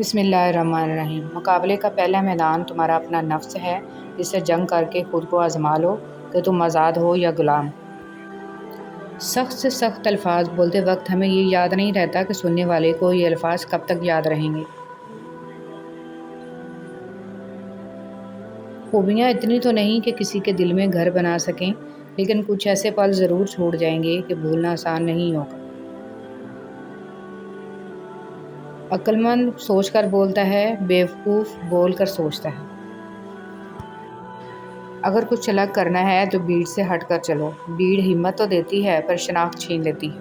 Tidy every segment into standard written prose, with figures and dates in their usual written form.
بسم اللہ الرحمن الرحیم۔ مقابلے کا پہلا میدان تمہارا اپنا نفس ہے، جس سے جنگ کر کے خود کو آزما لو کہ تم آزاد ہو یا غلام۔ سخت سے سخت الفاظ بولتے وقت ہمیں یہ یاد نہیں رہتا کہ سننے والے کو یہ الفاظ کب تک یاد رہیں گے۔ خوبیاں اتنی تو نہیں کہ کسی کے دل میں گھر بنا سکیں، لیکن کچھ ایسے پل ضرور چھوڑ جائیں گے کہ بھولنا آسان نہیں ہوگا۔ عقل مند سوچ کر بولتا ہے، بیوقوف بول کر سوچتا ہے۔ اگر کچھ الگ کرنا ہے تو بھیڑ سے ہٹ کر چلو۔ بھیڑ ہمت تو دیتی ہے پر شناخت چھین لیتی ہے۔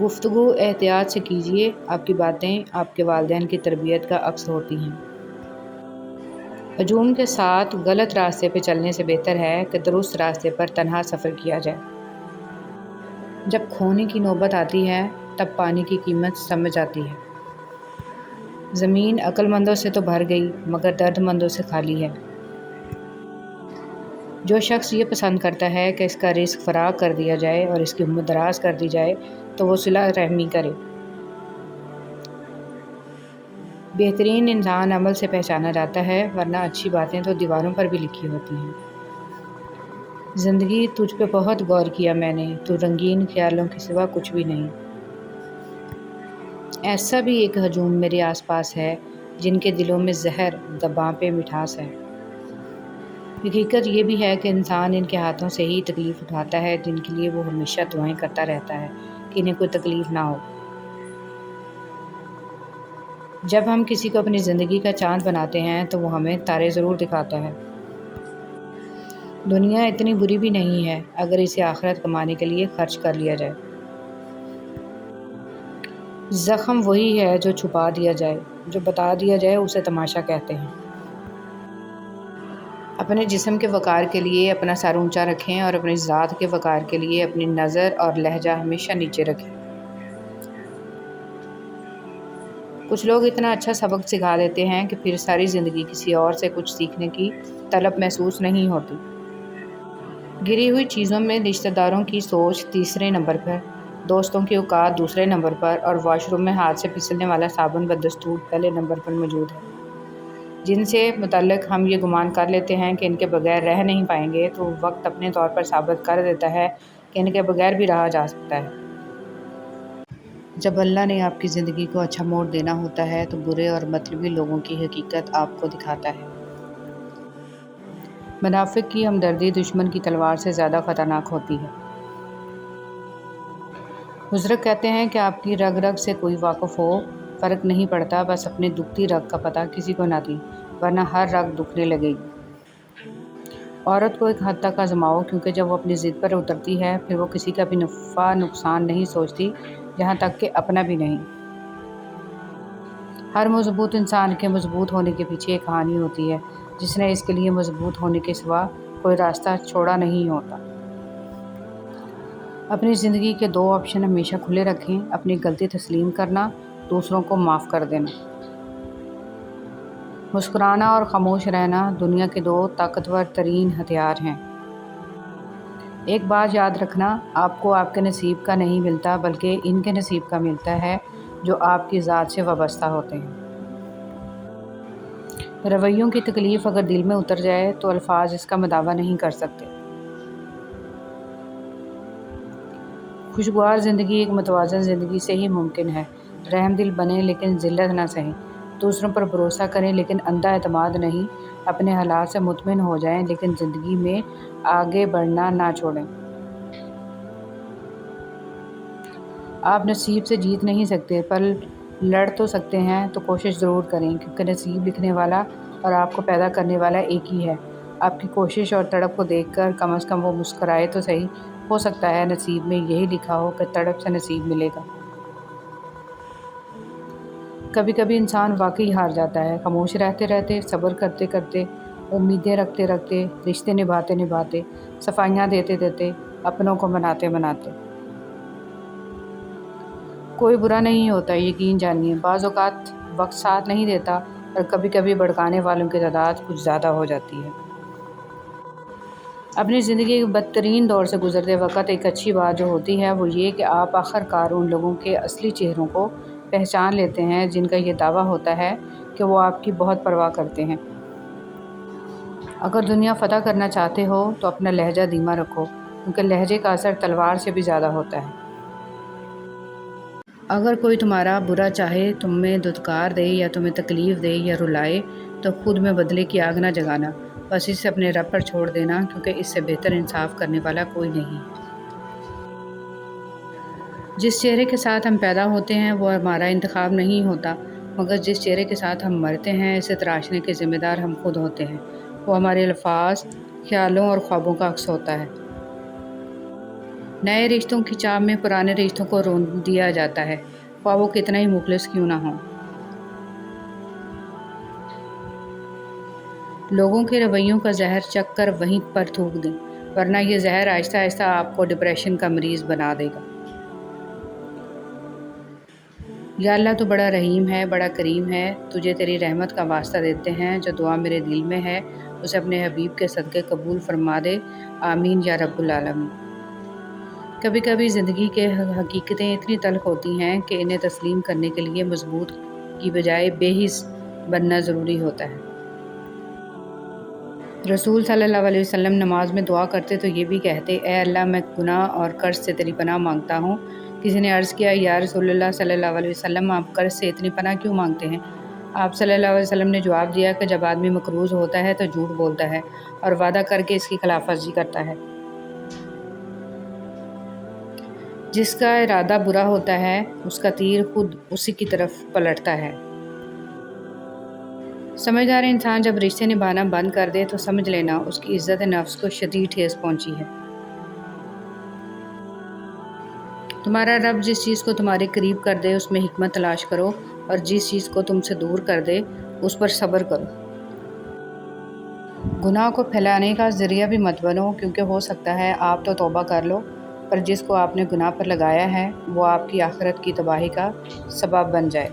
گفتگو احتیاط سے کیجیے، آپ کی باتیں آپ کے والدین کی تربیت کا عکس ہوتی ہیں۔ ہجوم کے ساتھ غلط راستے پہ چلنے سے بہتر ہے کہ درست راستے پر تنہا سفر کیا جائے۔ جب کھونے کی نوبت آتی ہے تب پانی کی قیمت سمجھ آتی ہے۔ زمین عقل مندوں سے تو بھر گئی مگر درد مندوں سے خالی ہے۔ جو شخص یہ پسند کرتا ہے کہ اس کا رزق فراغ کر دیا جائے اور اس کی عمر دراز کر دی جائے تو وہ صلہ رحمی کرے۔ بہترین انسان عمل سے پہچانا جاتا ہے، ورنہ اچھی باتیں تو دیواروں پر بھی لکھی ہوتی ہیں۔ زندگی تجھ پہ بہت غور کیا میں نے، تو رنگین خیالوں کے سوا کچھ بھی نہیں۔ ایسا بھی ایک ہجوم میرے آس پاس ہے جن کے دلوں میں زہر، زباں پہ مٹھاس ہے۔ حقیقت یہ بھی ہے کہ انسان ان کے ہاتھوں سے ہی تکلیف اٹھاتا ہے جن کے لیے وہ ہمیشہ دعائیں کرتا رہتا ہے کہ انہیں کوئی تکلیف نہ ہو۔ جب ہم کسی کو اپنی زندگی کا چاند بناتے ہیں تو وہ ہمیں تارے ضرور دکھاتا ہے۔ دنیا اتنی بری بھی نہیں ہے اگر اسے آخرت کمانے کے لیے خرچ کر لیا جائے۔ زخم وہی ہے جو چھپا دیا جائے، جو بتا دیا جائے اسے تماشا کہتے ہیں۔ اپنے جسم کے وقار کے لیے اپنا سر اونچا رکھیں اور اپنی ذات کے وقار کے لیے اپنی نظر اور لہجہ ہمیشہ نیچے رکھیں۔ کچھ لوگ اتنا اچھا سبق سکھا دیتے ہیں کہ پھر ساری زندگی کسی اور سے کچھ سیکھنے کی طلب محسوس نہیں ہوتی۔ گری ہوئی چیزوں میں رشتہ داروں کی سوچ تیسرے نمبر پر، دوستوں کی اوقات دوسرے نمبر پر اور واش روم میں ہاتھ سے پھسلنے والا صابن بدستور پہلے نمبر پر موجود ہے۔ جن سے متعلق ہم یہ گمان کر لیتے ہیں کہ ان کے بغیر رہ نہیں پائیں گے، تو وقت اپنے طور پر ثابت کر دیتا ہے کہ ان کے بغیر بھی رہا جا سکتا ہے۔ جب اللہ نے آپ کی زندگی کو اچھا موڑ دینا ہوتا ہے تو برے اور مطلبی لوگوں کی حقیقت آپ کو دکھاتا ہے۔ منافق کی ہمدردی دشمن کی تلوار سے زیادہ خطرناک ہوتی ہے۔ بزرگ کہتے ہیں کہ آپ کی رگ رگ سے کوئی واقف ہو، فرق نہیں پڑتا، بس اپنی دکھتی رگ کا پتہ کسی کو نہ دیں، ورنہ ہر رگ دکھنے لگے گی۔ عورت کو ایک حد تک آزماؤ، کیونکہ جب وہ اپنی ضد پر اترتی ہے پھر وہ کسی کا بھی نفع نقصان نہیں سوچتی، یہاں تک کہ اپنا بھی نہیں۔ ہر مضبوط انسان کے مضبوط ہونے کے پیچھے ایک کہانی ہوتی ہے جس نے اس کے لیے مضبوط ہونے کے سوا کوئی راستہ چھوڑا نہیں ہوتا۔ اپنی زندگی کے دو آپشن ہمیشہ کھلے رکھیں، اپنی غلطی تسلیم کرنا، دوسروں کو معاف کر دینا۔ مسکرانا اور خاموش رہنا دنیا کے دو طاقتور ترین ہتھیار ہیں۔ ایک بات یاد رکھنا، آپ کو آپ کے نصیب کا نہیں ملتا بلکہ ان کے نصیب کا ملتا ہے جو آپ کی ذات سے وابستہ ہوتے ہیں۔ رویوں کی تکلیف اگر دل میں اتر جائے تو الفاظ اس کا مداوع نہیں کر سکتے۔ خوشگوار زندگی ایک متوازن زندگی سے ہی ممکن ہے۔ رحم دل بنیں لیکن ذلت نہ سہیں، دوسروں پر بھروسہ کریں لیکن اندھا اعتماد نہیں، اپنے حالات سے مطمئن ہو جائیں لیکن زندگی میں آگے بڑھنا نہ چھوڑیں۔ آپ نصیب سے جیت نہیں سکتے پر لڑ تو سکتے ہیں، تو کوشش ضرور کریں، کیونکہ نصیب لکھنے والا اور آپ کو پیدا کرنے والا ایک ہی ہے۔ آپ کی کوشش اور تڑپ کو دیکھ کر کم از کم وہ مسکرائے تو صحیح، ہو سکتا ہے نصیب میں یہی لکھا ہو کہ تڑپ سے نصیب ملے گا۔ کبھی کبھی انسان واقعی ہار جاتا ہے، خاموش رہتے رہتے، صبر کرتے کرتے، امیدیں رکھتے رکھتے، رشتے نبھاتے نبھاتے، صفائیاں دیتے دیتے، اپنوں کو مناتے مناتے۔ کوئی برا نہیں ہوتا، یقین جانیے، بعض اوقات وقت ساتھ نہیں دیتا اور کبھی کبھی بھڑکانے والوں کی تعداد کچھ زیادہ ہو جاتی ہے۔ اپنی زندگی کے بدترین دور سے گزرتے وقت ایک اچھی بات جو ہوتی ہے وہ یہ کہ آپ آخر کار ان لوگوں کے اصلی چہروں کو پہچان لیتے ہیں جن کا یہ دعویٰ ہوتا ہے کہ وہ آپ کی بہت پرواہ کرتے ہیں۔ اگر دنیا فتح کرنا چاہتے ہو تو اپنا لہجہ دھیما رکھو، کیونکہ لہجے کا اثر تلوار سے بھی زیادہ ہوتا ہے۔ اگر کوئی تمہارا برا چاہے، تم میں دھتکار دے یا تمہیں تکلیف دے یا رلائے تو خود میں بدلے کی آگ نہ جگانا، بس اسے اپنے رب پر چھوڑ دینا، کیونکہ اس سے بہتر انصاف کرنے والا کوئی نہیں۔ جس چہرے کے ساتھ ہم پیدا ہوتے ہیں وہ ہمارا انتخاب نہیں ہوتا، مگر جس چہرے کے ساتھ ہم مرتے ہیں اسے تراشنے کے ذمہ دار ہم خود ہوتے ہیں۔ وہ ہمارے الفاظ، خیالوں اور خوابوں کا عکس ہوتا ہے۔ نئے رشتوں کی چاہ میں پرانے رشتوں کو رون دیا جاتا ہے، خواہ وہ کتنا ہی مخلص کیوں نہ ہوں۔ لوگوں کے رویوں کا زہر چکھ کر وہیں پر تھوک دیں، ورنہ یہ زہر آہستہ آہستہ آپ کو ڈپریشن کا مریض بنا دے گا۔ یا اللہ تو بڑا رحیم ہے، بڑا کریم ہے، تجھے تیری رحمت کا واسطہ دیتے ہیں، جو دعا میرے دل میں ہے اسے اپنے حبیب کے صدقے قبول فرما دے، آمین یا رب العالمین۔ کبھی کبھی زندگی کے حقیقتیں اتنی تلخ ہوتی ہیں کہ انہیں تسلیم کرنے کے لیے مضبوط کی بجائے بے حس بننا ضروری ہوتا ہے۔ رسول صلی اللہ علیہ وسلم نماز میں دعا کرتے تو یہ بھی کہتے، اے اللہ میں گناہ اور قرض سے تیری پناہ مانگتا ہوں۔ کسی نے عرض کیا، یا رسول اللہ صلی اللہ علیہ وسلم، آپ قرض سے اتنی پناہ کیوں مانگتے ہیں؟ آپ صلی اللہ علیہ وسلم نے جواب دیا کہ جب آدمی مقروض ہوتا ہے تو جھوٹ بولتا ہے اور وعدہ کر کے اس کی خلاف ورزی کرتا ہے۔ جس کا ارادہ برا ہوتا ہے اس کا تیر خود اسی کی طرف پلٹتا ہے۔ سمجھدار انسان جب رشتے نبھانا بند کر دے تو سمجھ لینا اس کی عزت نفس کو شدید ٹھیس پہنچی ہے۔ تمہارا رب جس چیز کو تمہارے قریب کر دے اس میں حکمت تلاش کرو، اور جس چیز کو تم سے دور کر دے اس پر صبر کرو۔ گناہ کو پھیلانے کا ذریعہ بھی مت بنو، کیونکہ ہو سکتا ہے آپ تو توبہ کر لو، پر جس کو آپ نے گناہ پر لگایا ہے وہ آپ کی آخرت کی تباہی کا سبب بن جائے۔